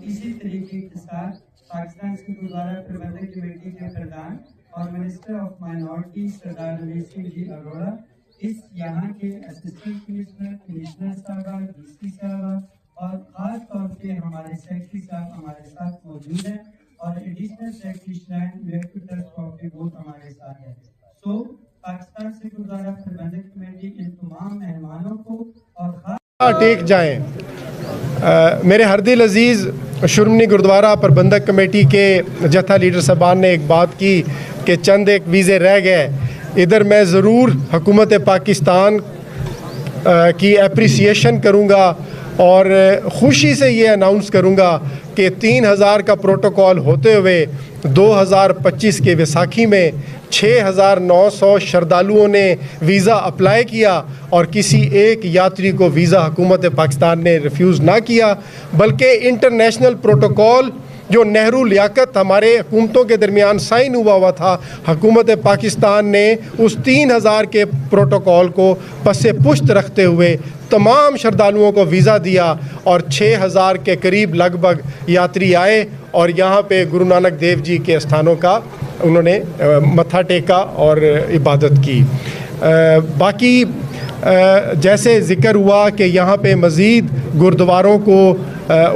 इसी तरीके के साथ पाकिस्तान सिख गुरुद्वारा प्रबंधक कमेटी के प्रधान और मिनिस्टर ऑफ माइनॉरिटी सरदार रमेश सिंह जी अरोड़ा, इस यहाँ के असिस्टेंट कमिश्नर साहब, डीसी साहब और खास तौर पे हमारे सेक्रेटरी साहब हमारे साथ मौजूद हैं और additional secretary shrine welfare trust of भी बहुत हमारे साथ है। सो पाकिस्तान सिख गुरुद्वारा प्रबंधक कमेटी इन तमाम मेहमानों को और टेक जाएं। मेरे हरदिल अजीज़ शुरमनी गुरुद्वारा प्रबंधक कमेटी के जत्था लीडर साहबान ने एक बात की कि चंद एक वीज़े रह गए। इधर मैं ज़रूर हुकूमत पाकिस्तान की एप्रिसिएशन करूँगा और ख़ुशी से ये अनाउंस करूँगा कि 3000 का प्रोटोकॉल होते हुए 2025 के वैसाखी में 6900 श्रद्धालुओं ने वीज़ा अप्लाई किया और किसी एक यात्री को वीज़ा हुकूमत पाकिस्तान ने रिफ्यूज़ ना किया, बल्कि इंटरनेशनल प्रोटोकॉल जो नेहरू लियाकत हमारे हुकूमतों के दरमियान साइन हुआ था, हुकूमत पाकिस्तान ने उस 3000 के प्रोटोकॉल को पसे पुश्त रखते हुए तमाम श्रद्धालुओं को वीज़ा दिया और 6000 के करीब लगभग यात्री आए और यहाँ पे गुरु नानक देव जी के स्थानों का उन्होंने मत्था टेका और इबादत की। बाकी जैसे ज़िक्र हुआ कि यहाँ पे मज़ीद गुरुद्वारों को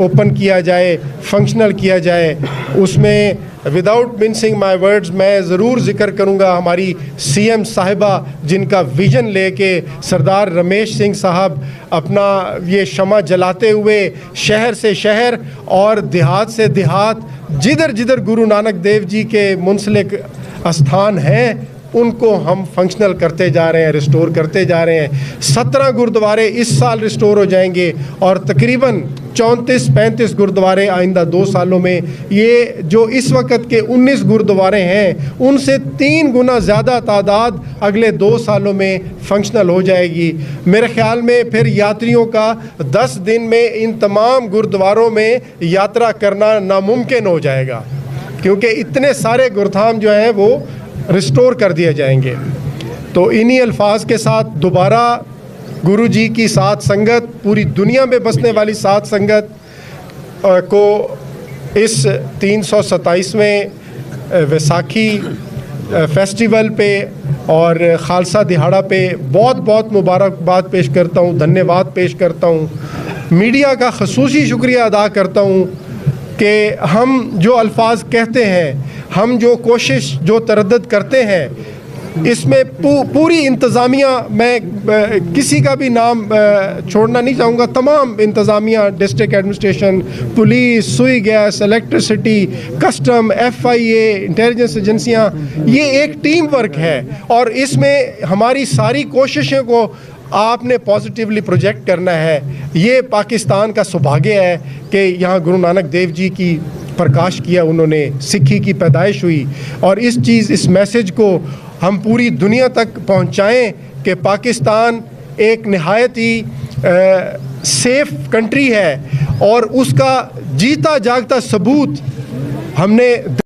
ओपन किया जाए, फंक्शनल किया जाए, उसमें विदाउट मिंसिंग माय वर्ड्स मैं ज़रूर ज़िक्र करूँगा हमारी सीएम साहिबा जिनका विज़न लेके सरदार रमेश सिंह साहब अपना ये शमा जलाते हुए शहर से शहर और देहात से देहात जिधर जिधर गुरु नानक देव जी के मुंसलिक स्थान हैं उनको हम फंक्शनल करते जा रहे हैं, रिस्टोर करते जा रहे हैं। 17 गुरुद्वारे इस साल रिस्टोर हो जाएंगे और तकरीबन 34-35 गुरुद्वारे आइंदा 2 सालों में। ये जो इस वक्त के 19 गुरुद्वारे हैं उनसे 3 गुना ज़्यादा तादाद अगले 2 सालों में फंक्शनल हो जाएगी। मेरे ख्याल में फिर यात्रियों का 10 दिन में इन तमाम गुरुद्वारों में यात्रा करना नामुमकिन हो जाएगा, क्योंकि इतने सारे गुरुधाम जो हैं वो रिस्टोर कर दिए जाएंगे। तो इन्हीं अल्फाज के साथ दोबारा गुरु जी की साथ संगत, पूरी दुनिया में बसने वाली साथ संगत को इस 327वें वैसाखी फेस्टिवल पे और खालसा दिहाड़ा पे बहुत बहुत मुबारकबाद पेश करता हूँ, धन्यवाद पेश करता हूँ। मीडिया का खसूसी शुक्रिया अदा करता हूँ कि हम जो अल्फाज कहते हैं, हम जो कोशिश जो तरद्दुद करते हैं, इसमें पूरी इंतज़ामिया, मैं किसी का भी नाम छोड़ना नहीं चाहूँगा, तमाम इंतज़ामिया, district administration, police, Sui gas, electricity, custom, FIA, intelligence एजेंसियाँ, ये एक टीम वर्क है और इसमें हमारी सारी कोशिशों को आपने पॉजिटिवली प्रोजेक्ट करना है। ये पाकिस्तान का सौभाग्य है कि यहाँ गुरु नानक देव जी की प्रकाश किया उन्होंने, सिक्खी की पैदाइश हुई और इस मैसेज को हम पूरी दुनिया तक पहुँचाएँ कि पाकिस्तान एक नहायत ही सेफ कंट्री है और उसका जीता जागता सबूत हमने